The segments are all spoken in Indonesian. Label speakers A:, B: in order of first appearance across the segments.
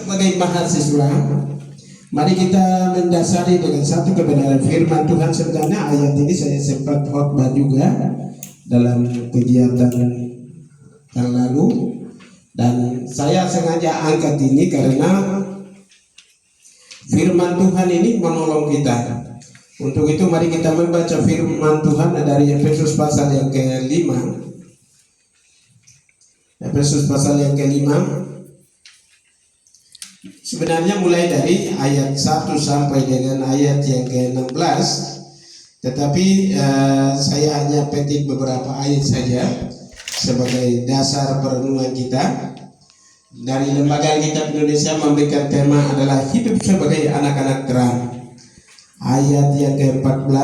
A: sebagai mahasiswa, mari kita mendasari dengan satu kebenaran firman Tuhan. Sebenarnya ayat ini saya sempat khotbah juga dalam kegiatan yang lalu, dan saya sengaja angkat ini karena firman Tuhan ini menolong kita. Untuk itu mari kita membaca firman Tuhan dari Efesus pasal yang ke-5. Efesus pasal yang ke-5. Sebenarnya mulai dari ayat 1 sampai dengan ayat yang ke-16. Tetapi saya hanya petik beberapa ayat saja sebagai dasar perenungan kita. Dari Lembaga Alkitab Indonesia memberikan tema adalah hidup sebagai anak-anak terang. Ayat yang ke-14.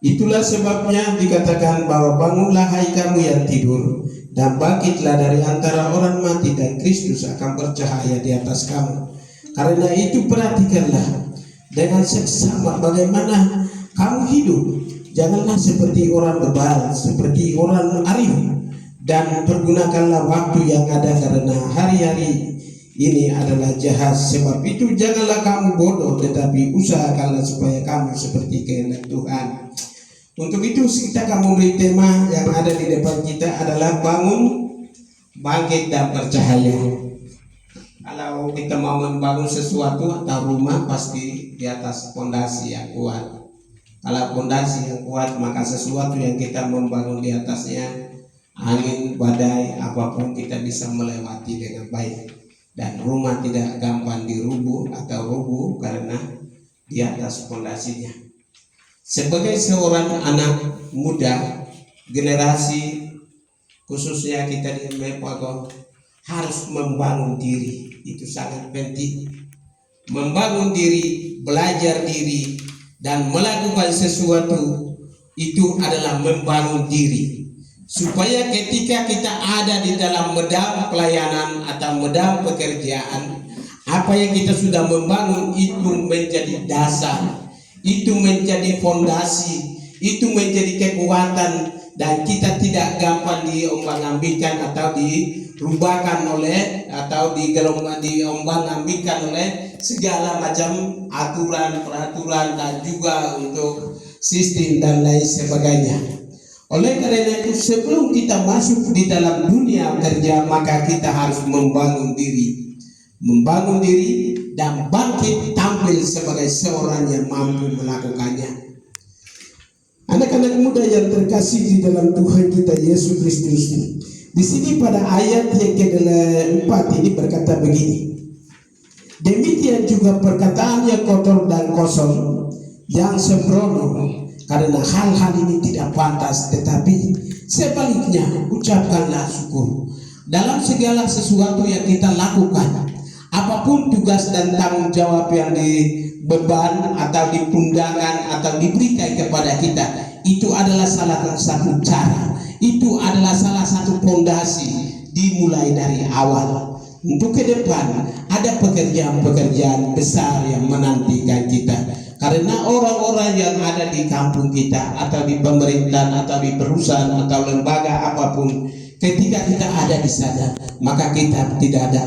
A: Itulah sebabnya dikatakan bahwa bangunlah hai kamu yang tidur, dan bangkitlah dari antara orang mati, dan Kristus akan bercahaya di atas kamu. Karena itu perhatikanlah dengan seksama bagaimana kamu hidup. Janganlah seperti orang bebal, seperti orang arif, dan pergunakanlah waktu yang ada, karena hari-hari ini adalah jahat. Sebab itu janganlah kamu bodoh, tetapi usahakanlah supaya kamu seperti kehendak Tuhan. Untuk itu kita akan memberi tema yang ada di depan kita adalah bangun, bangkit, dan bercahaya. Kalau kita mau membangun sesuatu atau rumah, pasti di atas fondasi yang kuat. Kalau fondasi yang kuat, maka sesuatu yang kita membangun di atasnya, angin, badai, apapun kita bisa melewati dengan baik. Dan rumah tidak gampang dirubuh atau rubuh karena di atas fondasinya. Sebagai seorang anak muda, generasi khususnya kita di Mepago harus membangun diri. Itu sangat penting. Membangun diri, belajar diri, dan melakukan sesuatu itu adalah membangun diri. Supaya ketika kita ada di dalam medan pelayanan atau medan pekerjaan, apa yang kita sudah membangun itu menjadi dasar, itu menjadi fondasi, itu menjadi kekuatan, dan kita tidak gampang diombang-ambingkan atau dirubahkan oleh atau diombang-ambingkan oleh segala macam aturan, peraturan, dan juga untuk sistem dan lain sebagainya. Oleh karena itu, sebelum kita masuk di dalam dunia kerja, maka kita harus membangun diri dan bangkit tampil sebagai seorang yang mampu melakukannya. Anak-anak muda yang terkasih di dalam Tuhan kita Yesus Kristus, di sini pada ayat yang ke-4 ini berkata begini: demikian juga perkataan yang kotor dan kosong, yang sembrono, karena hal-hal ini tidak pantas, tetapi sebaliknya ucapkanlah syukur dalam segala sesuatu yang kita lakukan. Apapun tugas dan tanggung jawab yang dibeban atau dipundangkan atau diberikan kepada kita, itu adalah salah satu cara, itu adalah salah satu fondasi dimulai dari awal. Untuk ke depan ada pekerjaan-pekerjaan besar yang menantikan kita. Karena orang-orang yang ada di kampung kita atau di pemerintahan atau di perusahaan atau lembaga apapun, ketika kita ada di sana, maka kita tidak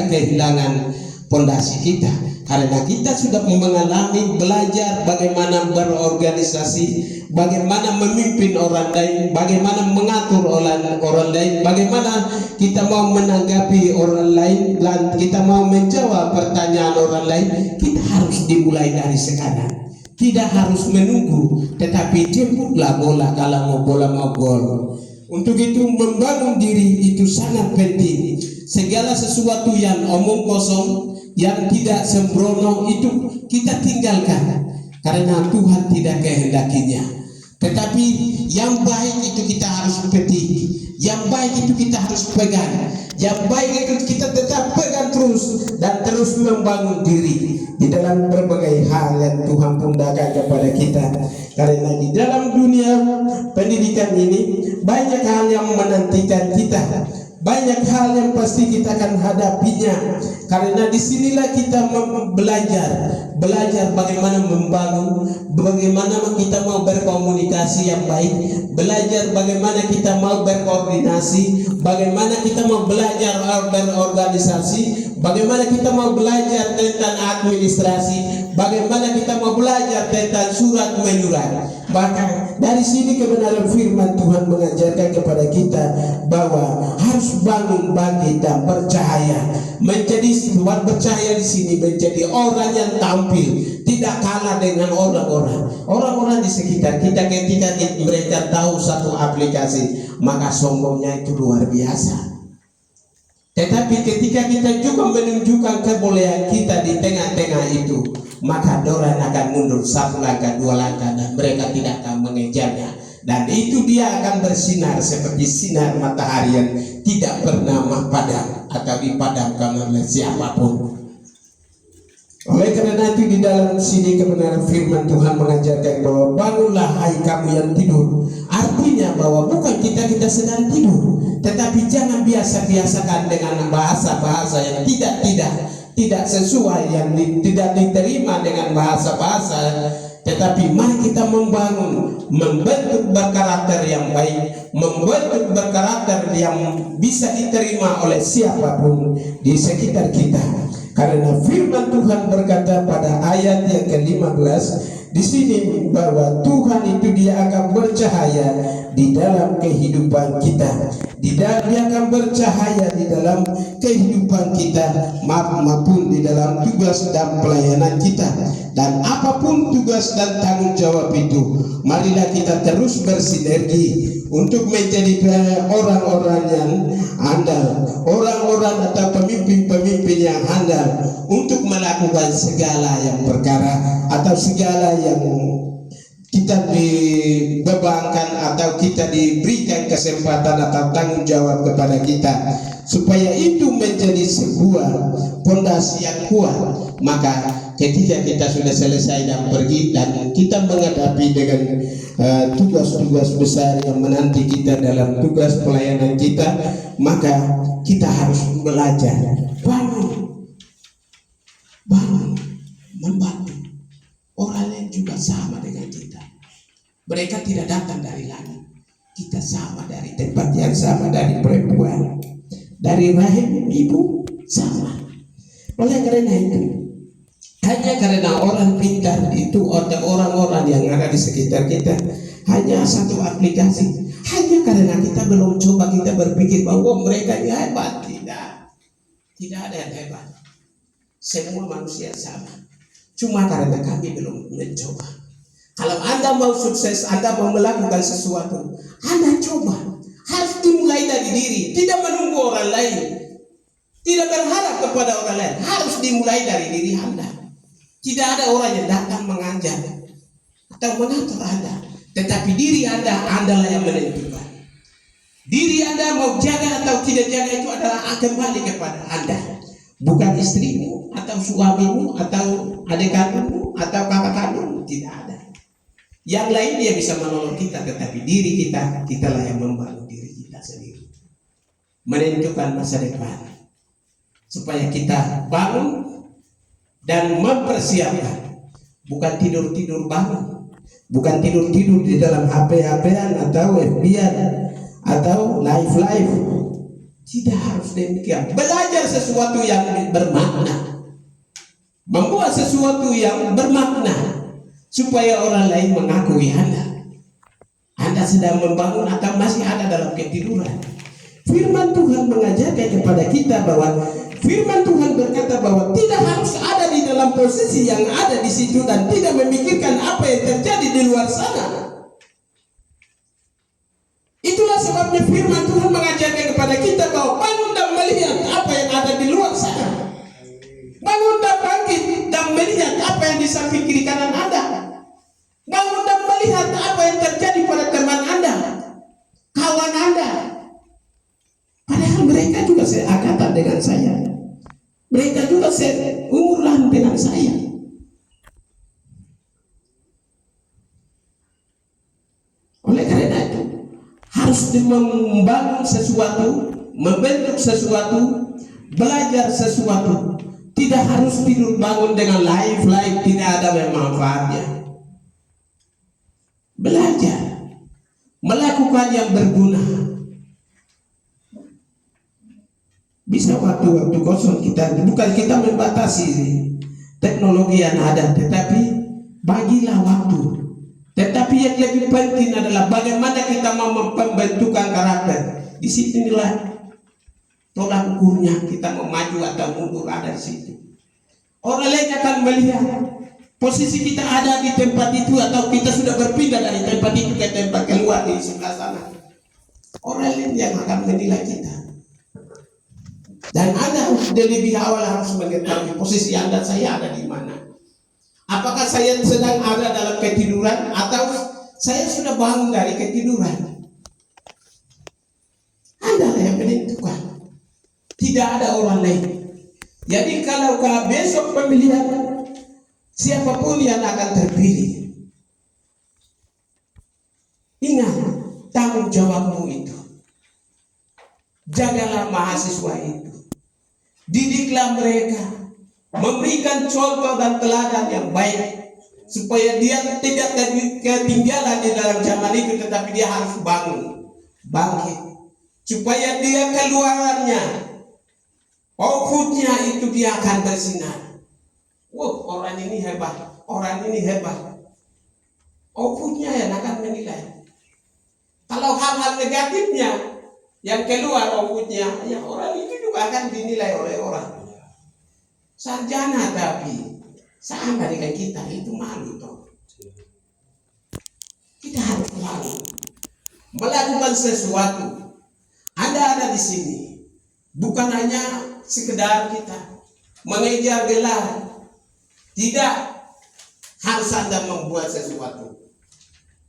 A: kehilangan fondasi kita. Karena kita sudah mengalami belajar bagaimana berorganisasi, bagaimana memimpin orang lain, bagaimana mengatur orang lain, bagaimana kita mau menanggapi orang lain, dan kita mau menjawab pertanyaan orang lain. Kita harus dimulai dari sekarang. Tidak harus menunggu, tetapi jemputlah bola kalau mau bola mau gol. Untuk itu membangun diri itu sangat penting. Segala sesuatu yang omong kosong, yang tidak sembrono, itu kita tinggalkan, karena Tuhan tidak kehendakinya. Tetapi yang baik itu kita harus petik, yang baik itu kita harus pegang, yang baik itu kita tetap pegang terus, dan terus membangun diri di dalam berbagai hal yang Tuhan pundahkan kepada kita. Karena di dalam dunia pendidikan ini banyak hal yang menantikan kita, banyak hal yang pasti kita akan hadapinya. Karena disinilah kita belajar bagaimana membangun, bagaimana kita mau berkomunikasi yang baik, belajar bagaimana kita mau berkoordinasi, bagaimana kita mau belajar berorganisasi, bagaimana kita mau belajar tentang administrasi, bagaimana kita mau belajar tentang surat menyurat. Bahkan dari sini kebenaran firman Tuhan mengajarkan kepada kita bahwa harus bangun, bangkit dan bercahaya. Menjadi buat bercahaya di sini menjadi orang yang tampil, tidak kalah dengan orang-orang di sekitar kita. Ketika mereka tahu satu aplikasi, maka sombongnya itu luar biasa. Tetapi ketika kita juga menunjukkan kebolehan kita di tengah-tengah itu, maka orang akan mundur satu langkah, dua langkah, dan mereka tidak akan mengejarnya. Dan itu dia akan bersinar seperti sinar matahari yang tidak pernah padam atau dipadamkan oleh siapapun. Oleh karena itu di dalam sini kebenaran firman Tuhan mengajarkan bahwa bangunlah hai kamu yang tidur. Artinya bahwa bukan kita sedang tidur, tetapi jangan biasa-biasakan dengan bahasa-bahasa yang tidak sesuai, yang tidak diterima dengan bahasa-bahasa. Tetapi mari kita membangun, membentuk berkarakter yang baik, membentuk berkarakter yang bisa diterima oleh siapapun di sekitar kita. Karena firman Tuhan berkata pada ayat yang ke-15 di sini bahwa Tuhan itu dia akan bercahaya di dalam kehidupan kita. Dia akan bercahaya di dalam kehidupan kita maupun di dalam tugas dan pelayanan kita. Dan apapun tugas dan tanggung jawab itu, marilah kita terus bersinergi untuk menjadi orang-orang yang andal, orang-orang atau pemimpin-pemimpin yang andal untuk melakukan segala yang perkara atau segala yang kita dibebankan atau kita diberikan kesempatan atau tanggung jawab kepada kita, supaya itu menjadi sebuah fondasi yang kuat. Maka ketika kita sudah selesai dan pergi dan kita menghadapi dengan tugas-tugas besar yang menanti kita dalam tugas pelayanan kita, maka kita harus belajar bangun, membantu orang yang juga sama dengan kita. Mereka tidak datang dari langit, kita sama dari tempat yang sama, dari perempuan, dari rahim ibu sama. Oleh karena itu, hanya karena orang pintar itu, orang-orang yang ada di sekitar kita, hanya satu aplikasi, hanya karena kita belum coba, kita berpikir bahwa mereka ini hebat. Tidak ada yang hebat. Semua manusia sama. Cuma karena kami belum mencoba. Kalau Anda mau sukses, Anda mau melakukan sesuatu, Anda coba. Harus dimulai dari diri, tidak menunggu orang lain, tidak berharap kepada orang lain. Harus dimulai dari diri Anda. Tidak ada orang yang datang mengajar atau mengatur Anda, tetapi diri Anda lah yang menentukan. Diri Anda mau jaga atau tidak jaga itu adalah kembali kepada Anda, bukan istrimu atau suamimu atau adik kandungmu atau kakak kandungmu. Tidak ada. Yang lain dia bisa menolong kita, tetapi diri kitalah yang membangun diri kita sendiri, menentukan masa depan, supaya kita bangun dan mempersiapkan. Bukan tidur-tidur bangun, bukan tidur-tidur di dalam HP-HPan atau FB-an atau live. Tidak harus demikian. Belajar sesuatu yang bermakna, membuat sesuatu yang bermakna, supaya orang lain mengakui Anda sedang membangun atau masih ada dalam ketiduran. Firman Tuhan mengajarkan kepada kita bahwa firman Tuhan berkata bahwa tidak harus ada di dalam posisi yang ada di situ dan tidak memikirkan apa yang terjadi di luar sana. Itulah sebabnya firman Tuhan mengajarkan kepada kita bahwa bangun dan melihat apa yang ada di luar sana. Bangun dan bangkit dan melihat apa yang di samping kiri kanan Anda. Bangun dan melihat apa yang terjadi pada teman Anda, kawan Anda. Padahal mereka juga seangkatan dengan saya. Mereka juga seumuran dengan saya. Oleh karena itu, harus membangun sesuatu membentuk sesuatu, belajar sesuatu. Tidak harus tidur bangun dengan live tidak ada manfaatnya. Belajar, melakukan yang berguna. Bisa waktu-waktu kosong bukan kita membatasi teknologi yang ada, tetapi bagilah waktu. Tetapi yang lebih penting adalah bagaimana kita mau membentukkan karakter. Di sinilah tolak ukurnya kita mau maju atau mundur, ada di situ. Orang lain akan melihat posisi kita ada di tempat itu atau kita sudah berpindah dari tempat itu ke tempat keluar di sebelah sana. Orang lain yang akan menilai kita. Dan Anda lebih awal harus mengetahui posisi Anda, saya ada di mana. Apakah saya sedang ada dalam ketiduran atau saya sudah bangun dari ketiduran? Anda yang menentukan. Tidak ada orang lain. Jadi kalau besok pemilihan, siapapun yang akan terpilih, ingat tanggung jawabmu itu. Jagalah mahasiswa itu. Didiklah mereka, memberikan contoh dan teladan yang baik, supaya dia tidak ketinggalan di dalam zaman itu, tetapi dia harus bangkit, supaya dia keluarannya, outputnya itu dia akan bersinar. Wah, orang ini hebat, orang ini hebat. Outputnya yang akan menilai. Kalau hal-hal negatifnya yang keluar outputnya, ya orang itu juga akan dinilai oleh orang. Sarjana tapi sama dengan kita itu malu toh. Kita harus malu melakukan sesuatu. Anda ada di sini bukan hanya sekedar kita mengejar gelar. Tidak, harus Anda membuat sesuatu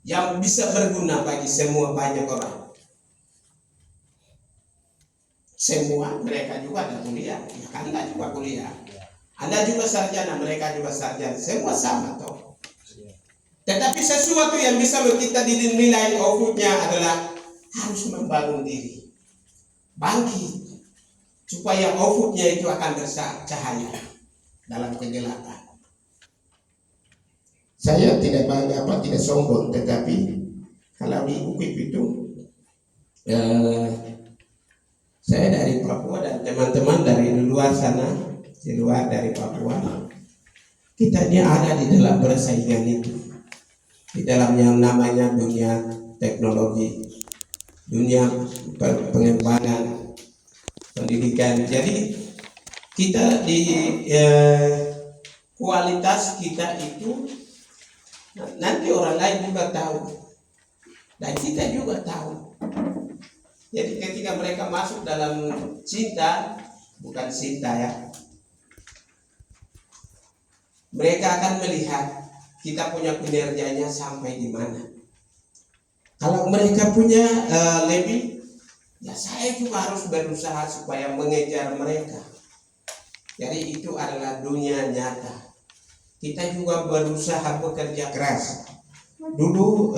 A: yang bisa berguna bagi semua banyak orang. Semua mereka juga ada kuliah, ya kan Anda juga kuliah. Anda juga sarjana, mereka juga sarjana, semua sama toh. Tetapi sesuatu yang bisa kita dinilai outputnya adalah harus membangun diri, bangkit, supaya outputnya itu akan bercahaya dalam kegelapan. Saya tidak tidak sombong, tetapi kalau di UKIP itu saya dari Papua dan teman-teman dari luar sana, di luar dari Papua, kita ini ada di dalam persaingan itu, di dalam yang namanya dunia teknologi, dunia pengembangan pendidikan. Jadi kita di kualitas kita itu nanti orang lain juga tahu dan kita juga tahu. Jadi ketika mereka masuk dalam cinta, bukan cinta ya, mereka akan melihat kita punya kinerjanya sampai di mana. Kalau mereka punya lebih, ya saya juga harus berusaha supaya mengejar mereka. Jadi itu adalah dunia nyata. Kita juga berusaha bekerja keras. Dulu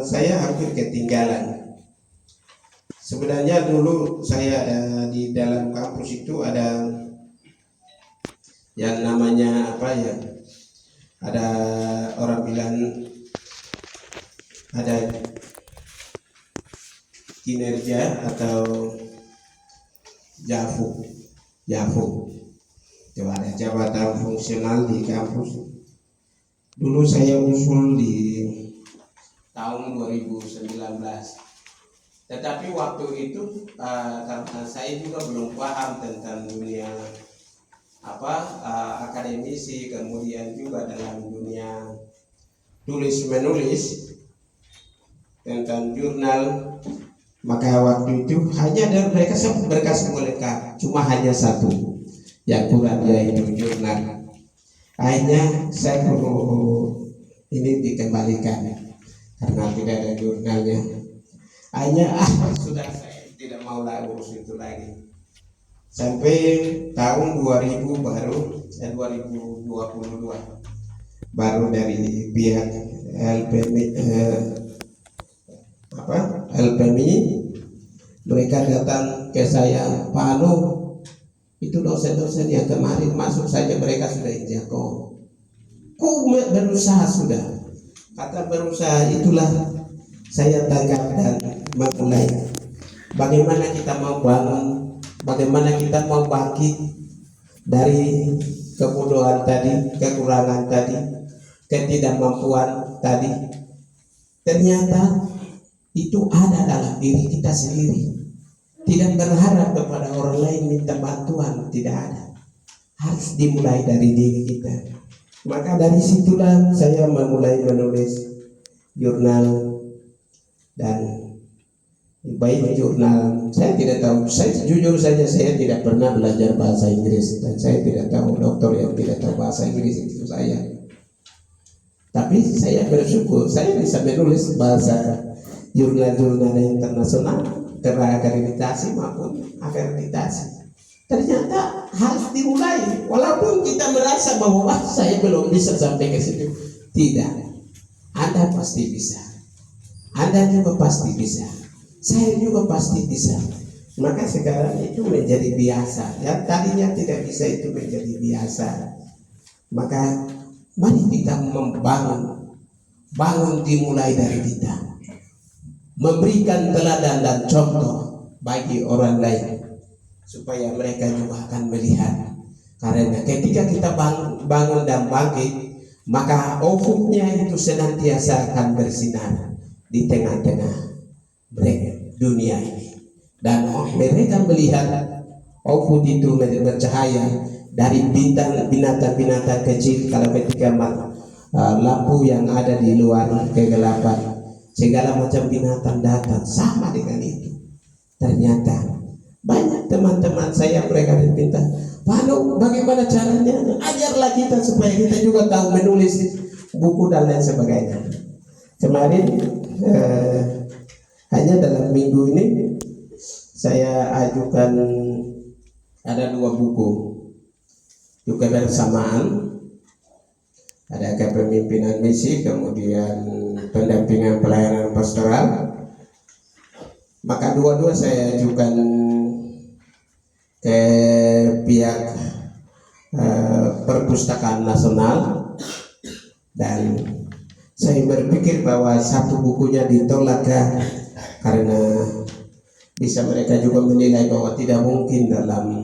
A: saya hampir ketinggalan. Sebenarnya dulu saya di dalam kampus itu ada yang namanya apa ya? Ada orang bilang ada kinerja atau JAFU. Itu ada jabatan fungsional di kampus. Dulu saya usul di tahun 2019. Tetapi waktu itu karena saya juga belum paham tentang dunia akademisi, kemudian juga dalam dunia tulis menulis tentang jurnal, maka waktu itu hanya ada mereka berkas lengkap, cuma hanya satu yang kurang, yaitu jurnal. Akhirnya saya perlu ini dikembalikan karena tidak ada jurnalnya. Hanya sudah saya tidak mau lagi urus itu lagi. Sampai tahun 2000 baru 2022 baru dari pihak LPMI Mereka datang ke saya, Pak Anu, itu dosen-dosen yang kemarin masuk saja mereka sudah injak kok. Berusaha sudah. Kata berusaha itulah saya tanggap dan memulai. Bagaimana kita mau bangun, bagaimana kita mau bangkit dari kebodohan tadi, kekurangan tadi, ketidakmampuan tadi. Ternyata itu ada dalam diri kita sendiri. Tidak berharap kepada orang lain minta bantuan, tidak ada. Harus dimulai dari diri kita. Maka dari situlah saya memulai menulis jurnal. Dan baik jurnal, saya tidak tahu, saya jujur saja saya tidak pernah belajar bahasa Inggris, dan saya tidak tahu, dokter yang tidak tahu bahasa Inggris itu saya. Tapi saya bersyukur saya bisa menulis bahasa jurnal-jurnal internasional, terakreditasi maupun akreditasi. Ternyata harus dimulai, walaupun kita merasa bahwa saya belum bisa sampai ke situ. Tidak, Anda pasti bisa. Anda juga pasti bisa. Saya juga pasti bisa. Maka sekarang itu menjadi biasa. Yang tadinya tidak bisa itu menjadi biasa. Maka mari kita membangun. Bangun dimulai dari kita. Memberikan teladan dan contoh bagi orang lain, supaya mereka juga akan melihat. Karena ketika kita bangun dan bangkit, maka ufuknya itu senantiasa akan bersinar di tengah-tengah mereka dunia ini, dan mereka melihat ufuk itu bercahaya dari binatang-binatang kecil. Kalau ketika lampu yang ada di luar kegelapan, segala macam binatang datang sama dengan itu. Ternyata banyak teman-teman saya, mereka minta, Pak Anu, bagaimana caranya? Ajarlah kita supaya kita juga tahu menulis buku dan lain sebagainya. Kemarin hanya dalam minggu ini saya ajukan ada 2 buku juga bersamaan, ada kepemimpinan misi, kemudian pendampingan pelayanan pastoral. Maka dua-dua saya ajukan ke pihak Perpustakaan Nasional, dan saya berpikir bahwa satu bukunya ditolak karena bisa mereka juga menilai bahwa tidak mungkin dalam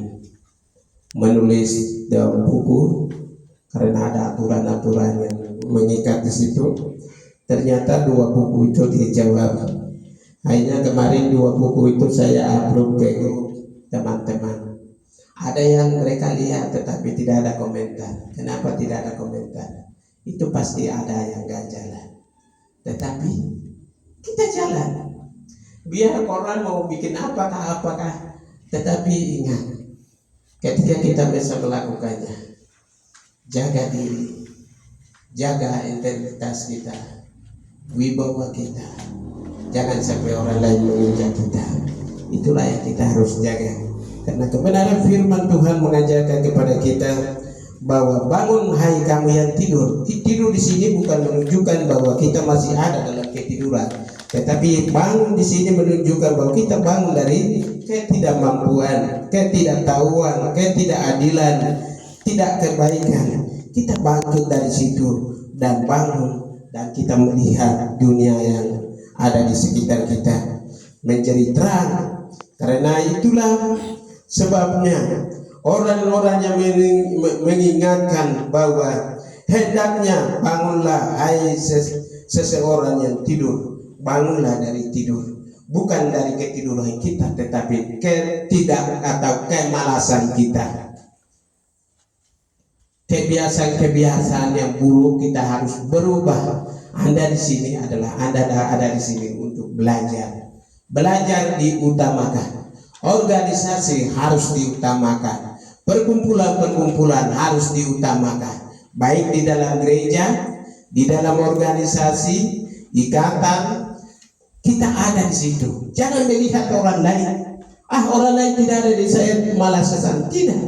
A: menulis dalam buku karena ada aturan-aturan yang mengikat di situ. Ternyata 2 buku itu dijawab. Akhirnya kemarin 2 buku itu saya upload ke grup teman-teman. Ada yang mereka lihat tetapi tidak ada komentar. Kenapa tidak ada komentar? Itu pasti ada yang gak jalan. Tetapi kita jalan. Biar orang mau bikin apakah, tetapi ingat, ketika kita bisa melakukannya, jaga diri, jaga integritas kita, wibawa kita. Jangan sampai orang lain menginjak kita. Itulah yang kita harus jaga. Karena kebenaran firman Tuhan mengajarkan kepada kita bahwa bangun hai kamu yang tidur. Tidur di sini bukan menunjukkan bahwa kita masih ada dalam ketiduran, tetapi bangun di sini menunjukkan bahwa kita bangun dari ketidakmampuan, ketidaktahuan, ketidakadilan, tidak kebaikan. Kita bangkit dari situ dan bangun, dan kita melihat dunia yang ada di sekitar kita menjadi terang. Karena itulah sebabnya orang-orang yang mengingatkan bahwa hendaknya bangunlah hai seseorang yang tidur, bangunlah dari tidur, bukan dari ketiduran kita, tetapi kemalasan kita, kebiasaan-kebiasaan yang buruk kita harus berubah. Anda di sini adalah Anda ada di sini untuk belajar diutamakan, organisasi harus diutamakan, perkumpulan-perkumpulan harus diutamakan, baik di dalam gereja, di dalam organisasi, ikatan, kita ada di situ. Jangan melihat orang lain. Orang lain tidak ada di saya malah sesan. Tidak.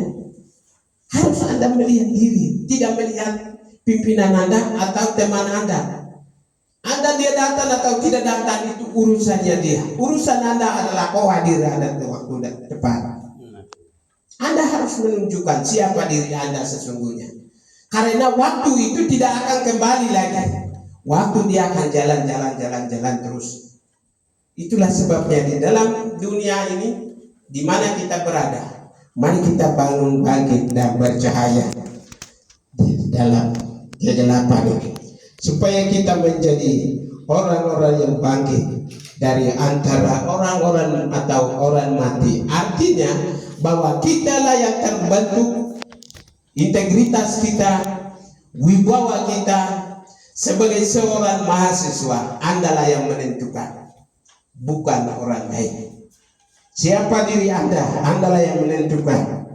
A: Harus Anda melihat diri, tidak melihat pimpinan Anda atau teman Anda. Anda dia datang atau tidak datang itu urusannya dia. Urusan Anda adalah kau hadir ada waktu depan. Anda harus menunjukkan siapa diri Anda sesungguhnya. Karena waktu itu tidak akan kembali lagi. Waktu dia akan jalan terus. Itulah sebabnya di dalam dunia ini di mana kita berada, mari kita bangun bangkit dan bercahaya di dalam kegelapan ini. Supaya kita menjadi orang-orang yang bangkit dari antara orang-orang atau orang mati. Artinya bahwa kitalah yang terbentuk, integritas kita, wibawa kita sebagai seorang mahasiswa. Andalah yang menentukan, bukan orang lain. Siapa diri Anda? Andalah yang menentukan.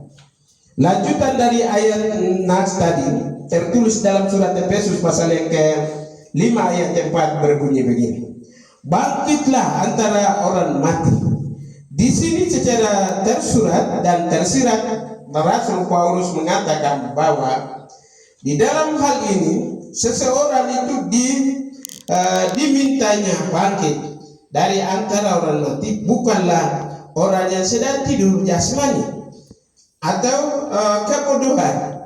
A: Lanjutan dari ayat nas tadi tertulis dalam surat Efesus pasal yang ke-5 ayat 4 berbunyi begini. Bangkitlah antara orang mati. Di sini secara tersurat dan tersirat Rasul Paulus mengatakan bahwa di dalam hal ini seseorang itu dimintanya bangkit dari antara orang mati, bukanlah orang yang sedang tidur jasmani atau kebodohan,